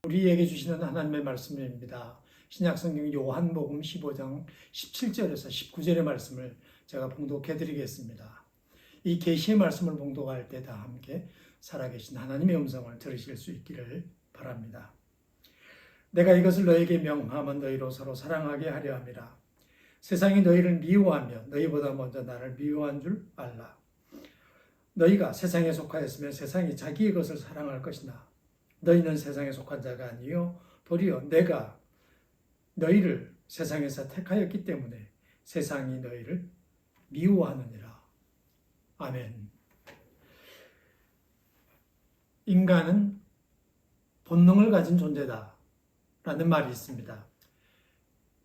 우리에게 주시는 하나님의 말씀입니다. 신약성경 요한복음 15장 17절에서 19절의 말씀을 제가 봉독해 드리겠습니다. 이 계시의 말씀을 봉독할 때 다 함께 살아계신 하나님의 음성을 들으실 수 있기를 바랍니다. 내가 이것을 너에게 명하면 너희로 서로 사랑하게 하려 함이라. 세상이 너희를 미워하며 너희보다 먼저 나를 미워한 줄 알라. 너희가 세상에 속하였으면 세상이 자기의 것을 사랑할 것이나 너희는 세상에 속한 자가 아니요 도리어 내가 너희를 세상에서 택하였기 때문에 세상이 너희를 미워하느니라. 아멘. 인간은 본능을 가진 존재다 라는 말이 있습니다.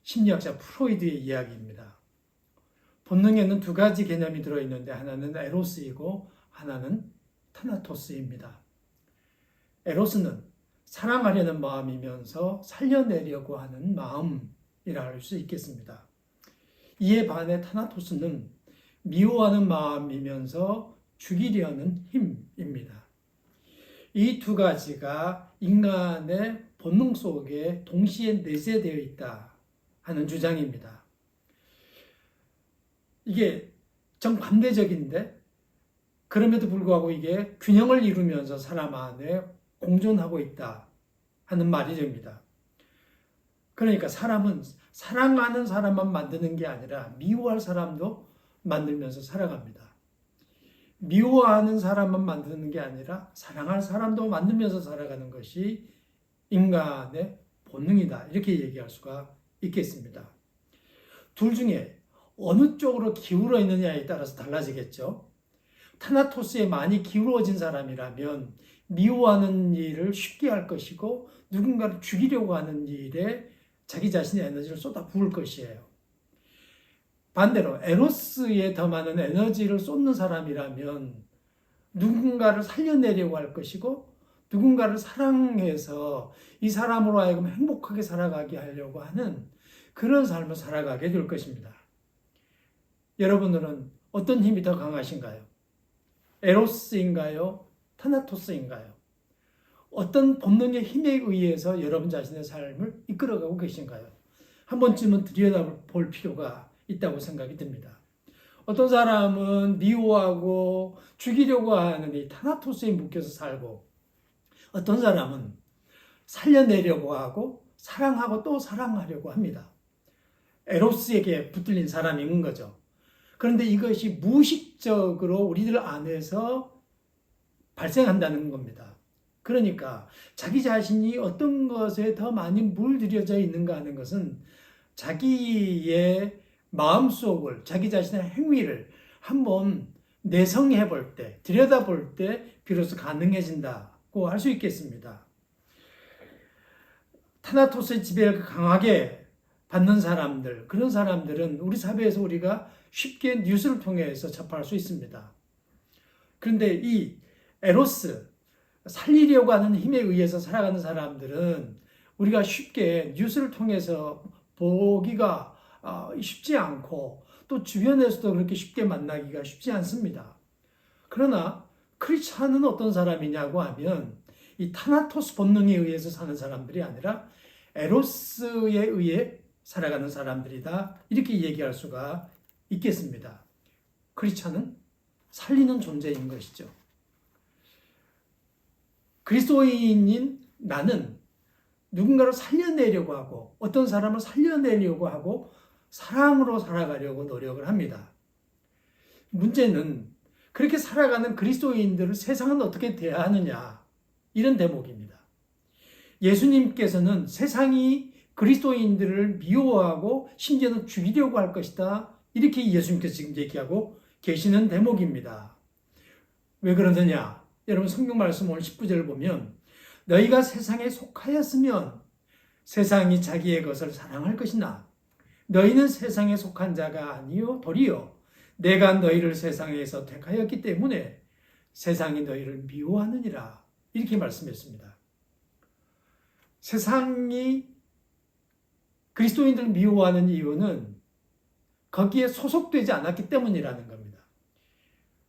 심리학자 프로이드의 이야기입니다. 본능에는 두 가지 개념이 들어있는데 하나는 에로스이고 하나는 타나토스입니다. 에로스는 사랑하려는 마음이면서 살려내려고 하는 마음이라 할 수 있겠습니다. 이에 반해 타나토스는 미워하는 마음이면서 죽이려는 힘입니다. 이 두 가지가 인간의 본능 속에 동시에 내재되어 있다 하는 주장입니다. 이게 정반대적인데 그럼에도 불구하고 이게 균형을 이루면서 사람 안에 공존하고 있다 하는 말이 됩니다. 그러니까 사람은 사랑하는 사람만 만드는 게 아니라 미워할 사람도 만들면서 살아갑니다. 미워하는 사람만 만드는 게 아니라 사랑할 사람도 만들면서 살아가는 것이 인간의 본능이다. 이렇게 얘기할 수가 있겠습니다. 둘 중에 어느 쪽으로 기울어 있느냐에 따라서 달라지겠죠. 타나토스에 많이 기울어진 사람이라면 미워하는 일을 쉽게 할 것이고 누군가를 죽이려고 하는 일에 자기 자신의 에너지를 쏟아 부을 것이에요. 반대로 에로스에 더 많은 에너지를 쏟는 사람이라면 누군가를 살려내려고 할 것이고 누군가를 사랑해서 이 사람으로 하여금 행복하게 살아가게 하려고 하는 그런 삶을 살아가게 될 것입니다. 여러분들은 어떤 힘이 더 강하신가요? 에로스인가요? 타나토스인가요? 어떤 본능의 힘에 의해서 여러분 자신의 삶을 이끌어가고 계신가요? 한 번쯤은 들여다볼 필요가 있다고 생각이 듭니다. 어떤 사람은 미워하고 죽이려고 하는 이 타나토스에 묶여서 살고 어떤 사람은 살려내려고 하고 사랑하고 또 사랑하려고 합니다. 에로스에게 붙들린 사람인 거죠. 그런데 이것이 무의식적으로 우리들 안에서 발생한다는 겁니다. 그러니까 자기 자신이 어떤 것에 더 많이 물들여져 있는가 하는 것은 자기의 마음속을, 자기 자신의 행위를 한번 내성해 볼 때, 들여다볼 때 비로소 가능해진다고 할 수 있겠습니다. 타나토스의 지배를 강하게 받는 사람들, 그런 사람들은 우리 사회에서 우리가 쉽게 뉴스를 통해서 접할 수 있습니다. 그런데 이 에로스, 살리려고 하는 힘에 의해서 살아가는 사람들은 우리가 쉽게 뉴스를 통해서 보기가 쉽지 않고 또 주변에서도 그렇게 쉽게 만나기가 쉽지 않습니다. 그러나 크리스찬은 어떤 사람이냐고 하면 이 타나토스 본능에 의해서 사는 사람들이 아니라 에로스에 의해 살아가는 사람들이다. 이렇게 얘기할 수가 있겠습니다. 크리스찬은 살리는 존재인 것이죠. 그리스도인인 나는 누군가를 살려내려고 하고 어떤 사람을 살려내려고 하고 사랑으로 살아가려고 노력을 합니다. 문제는 그렇게 살아가는 그리스도인들을 세상은 어떻게 대하느냐 이런 대목입니다. 예수님께서는 세상이 그리스도인들을 미워하고 심지어는 죽이려고 할 것이다. 이렇게 예수님께서 지금 얘기하고 계시는 대목입니다. 왜 그러느냐? 여러분 성경 말씀 오늘 19절을 보면 너희가 세상에 속하였으면 세상이 자기의 것을 사랑할 것이나 너희는 세상에 속한 자가 아니요 도리어 내가 너희를 세상에서 택하였기 때문에 세상이 너희를 미워하느니라. 이렇게 말씀했습니다. 세상이 그리스도인들을 미워하는 이유는 거기에 소속되지 않았기 때문이라는 겁니다.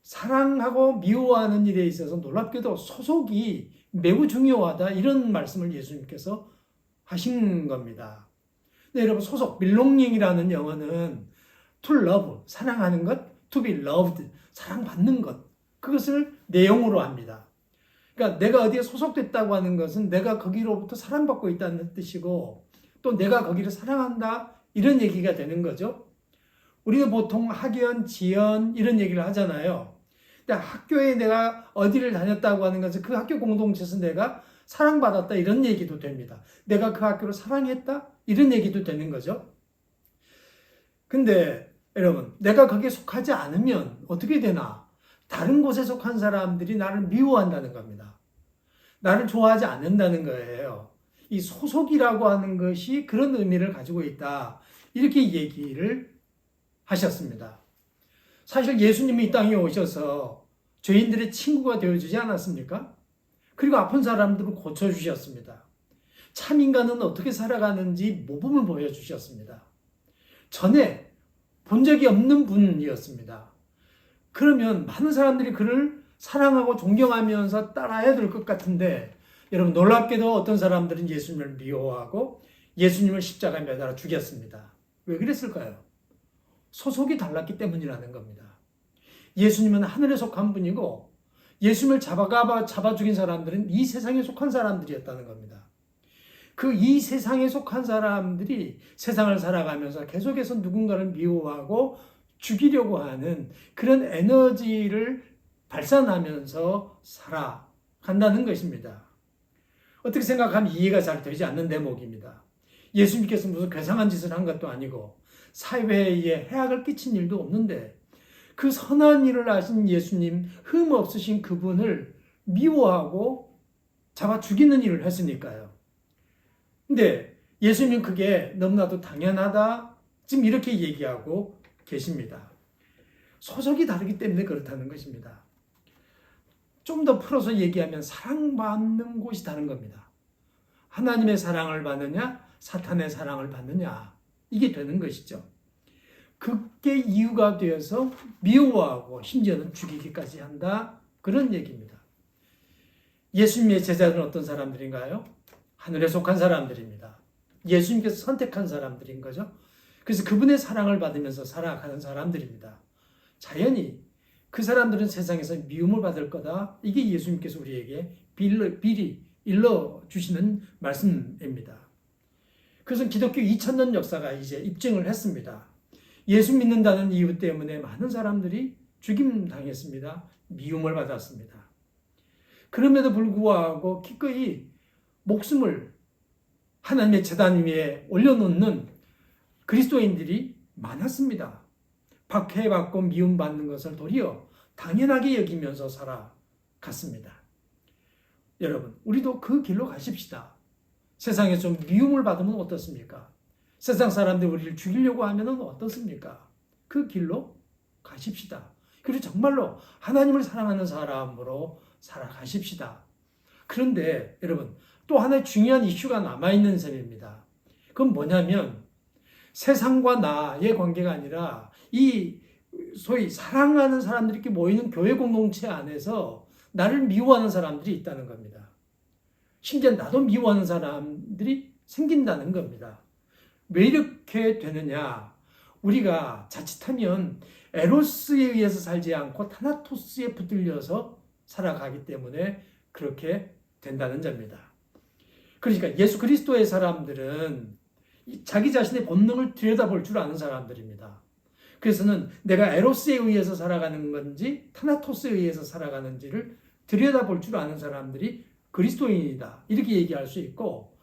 사랑하고 미워하는 일에 있어서 놀랍게도 소속이 매우 중요하다, 이런 말씀을 예수님께서 하신 겁니다. 네, 여러분, 소속, belonging이라는 영어는 to love, 사랑하는 것, to be loved, 사랑받는 것, 그것을 내용으로 합니다. 그러니까 내가 어디에 소속됐다고 하는 것은 내가 거기로부터 사랑받고 있다는 뜻이고, 또 내가 거기를 사랑한다, 이런 얘기가 되는 거죠. 우리는 보통 학연, 지연 이런 얘기를 하잖아요. 근데 학교에 내가 어디를 다녔다고 하는 것은 그 학교 공동체에서 내가 사랑받았다, 이런 얘기도 됩니다. 내가 그 학교를 사랑했다, 이런 얘기도 되는 거죠. 근데 여러분, 내가 거기에 속하지 않으면 어떻게 되나? 다른 곳에 속한 사람들이 나를 미워한다는 겁니다. 나를 좋아하지 않는다는 거예요. 이 소속이라고 하는 것이 그런 의미를 가지고 있다, 이렇게 얘기를 하셨습니다. 사실 예수님이 이 땅에 오셔서 죄인들의 친구가 되어주지 않았습니까? 그리고 아픈 사람들을 고쳐주셨습니다. 참 인간은 어떻게 살아가는지 모범을 보여주셨습니다. 전에 본 적이 없는 분이었습니다. 그러면 많은 사람들이 그를 사랑하고 존경하면서 따라야 될 것 같은데, 여러분, 놀랍게도 어떤 사람들은 예수님을 미워하고 예수님을 십자가에 매달아 죽였습니다. 왜 그랬을까요? 소속이 달랐기 때문이라는 겁니다. 예수님은 하늘에 속한 분이고 예수님을 잡아 죽인 사람들은 이 세상에 속한 사람들이었다는 겁니다. 그 이 세상에 속한 사람들이 세상을 살아가면서 계속해서 누군가를 미워하고 죽이려고 하는 그런 에너지를 발산하면서 살아간다는 것입니다. 어떻게 생각하면 이해가 잘 되지 않는 대목입니다. 예수님께서 무슨 괴상한 짓을 한 것도 아니고 사회에 해악을 끼친 일도 없는데, 그 선한 일을 하신 예수님, 흠 없으신 그분을 미워하고 잡아 죽이는 일을 했으니까요. 근데 예수님은 그게 너무나도 당연하다, 지금 이렇게 얘기하고 계십니다. 소속이 다르기 때문에 그렇다는 것입니다. 좀 더 풀어서 얘기하면 사랑받는 곳이 다른 겁니다. 하나님의 사랑을 받느냐, 사탄의 사랑을 받느냐, 이게 되는 것이죠. 그게 이유가 되어서 미워하고 심지어는 죽이기까지 한다, 그런 얘기입니다. 예수님의 제자들은 어떤 사람들인가요? 하늘에 속한 사람들입니다. 예수님께서 선택한 사람들인 거죠. 그래서 그분의 사랑을 받으면서 살아가는 사람들입니다. 자연히 그 사람들은 세상에서 미움을 받을 거다, 이게 예수님께서 우리에게 미리 일러주시는 말씀입니다. 그것은 기독교 2000년 역사가 이제 입증을 했습니다. 예수 믿는다는 이유 때문에 많은 사람들이 죽임당했습니다. 미움을 받았습니다. 그럼에도 불구하고 기꺼이 목숨을 하나님의 제단 위에 올려놓는 그리스도인들이 많았습니다. 박해받고 미움받는 것을 도리어 당연하게 여기면서 살아갔습니다. 여러분, 우리도 그 길로 가십시다. 세상에 좀 미움을 받으면 어떻습니까? 세상 사람들이 우리를 죽이려고 하면 어떻습니까? 그 길로 가십시다. 그리고 정말로 하나님을 사랑하는 사람으로 살아가십시다. 그런데 여러분, 또 하나의 중요한 이슈가 남아있는 셈입니다. 그건 뭐냐면 세상과 나의 관계가 아니라 이 소위 사랑하는 사람들이 이렇게 모이는 교회 공동체 안에서 나를 미워하는 사람들이 있다는 겁니다. 심지어 나도 미워하는 사람들이 생긴다는 겁니다. 왜 이렇게 되느냐? 우리가 자칫하면 에로스에 의해서 살지 않고 타나토스에 붙들려서 살아가기 때문에 그렇게 된다는 점입니다. 그러니까 예수 그리스도의 사람들은 자기 자신의 본능을 들여다볼 줄 아는 사람들입니다. 그래서는 내가 에로스에 의해서 살아가는 건지 타나토스에 의해서 살아가는지를 들여다볼 줄 아는 사람들이 그리스도인이다, 이렇게 얘기할 수 있고,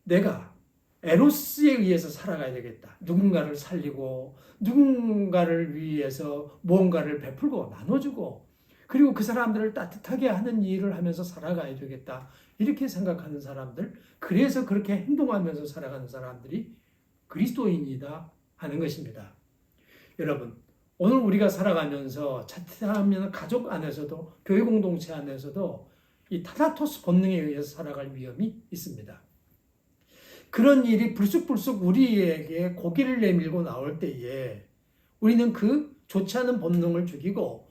내가 에로스에 의해서 살아가야 되겠다, 누군가를 살리고 누군가를 위해서 무언가를 베풀고 나눠주고 그리고 그 사람들을 따뜻하게 하는 일을 하면서 살아가야 되겠다, 이렇게 생각하는 사람들, 그래서 그렇게 행동하면서 살아가는 사람들이 그리스도인이다 하는 것입니다. 여러분, 오늘 우리가 살아가면서 자칫하면 가족 안에서도 교회 공동체 안에서도 이 타나토스 본능에 의해서 살아갈 위험이 있습니다. 그런 일이 불쑥불쑥 우리에게 고개를 내밀고 나올 때에 우리는 그 좋지 않은 본능을 죽이고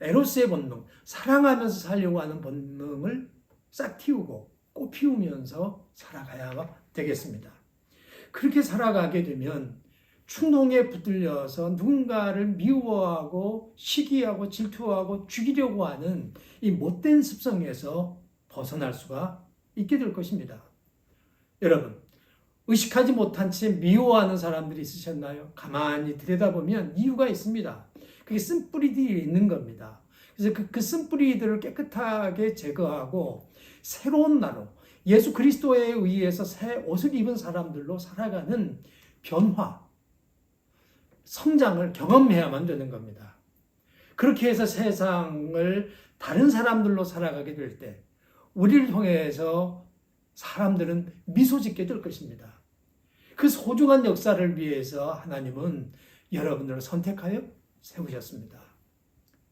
에로스의 본능, 사랑하면서 살려고 하는 본능을 싹 틔우고 꽃피우면서 살아가야 되겠습니다. 그렇게 살아가게 되면 충동에 붙들려서 누군가를 미워하고 시기하고 질투하고 죽이려고 하는 이 못된 습성에서 벗어날 수가 있게 될 것입니다. 여러분, 의식하지 못한 채 미워하는 사람들이 있으셨나요? 가만히 들여다보면 이유가 있습니다. 그게 쓴뿌리들이 있는 겁니다. 그래서 그 쓴뿌리들을 깨끗하게 제거하고 새로운 나로 예수 그리스도에 의해서 새 옷을 입은 사람들로 살아가는 변화, 성장을 경험해야만 되는 겁니다. 그렇게 해서 세상을 다른 사람들로 살아가게 될 때 우리를 통해서 사람들은 미소 짓게 될 것입니다. 그 소중한 역사를 위해서 하나님은 여러분들을 선택하여 세우셨습니다.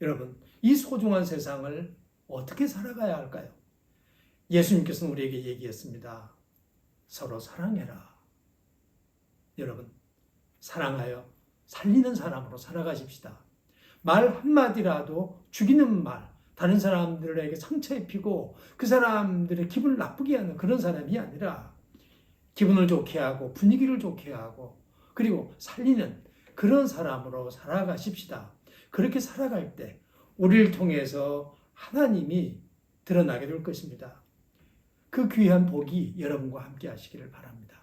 여러분, 이 소중한 세상을 어떻게 살아가야 할까요? 예수님께서는 우리에게 얘기했습니다. 서로 사랑해라. 여러분, 사랑하여 살리는 사람으로 살아가십시다. 말 한마디라도 죽이는 말, 다른 사람들에게 상처 입히고 그 사람들의 기분을 나쁘게 하는 그런 사람이 아니라 기분을 좋게 하고 분위기를 좋게 하고 그리고 살리는 그런 사람으로 살아가십시다. 그렇게 살아갈 때 우리를 통해서 하나님이 드러나게 될 것입니다. 그 귀한 복이 여러분과 함께 하시기를 바랍니다.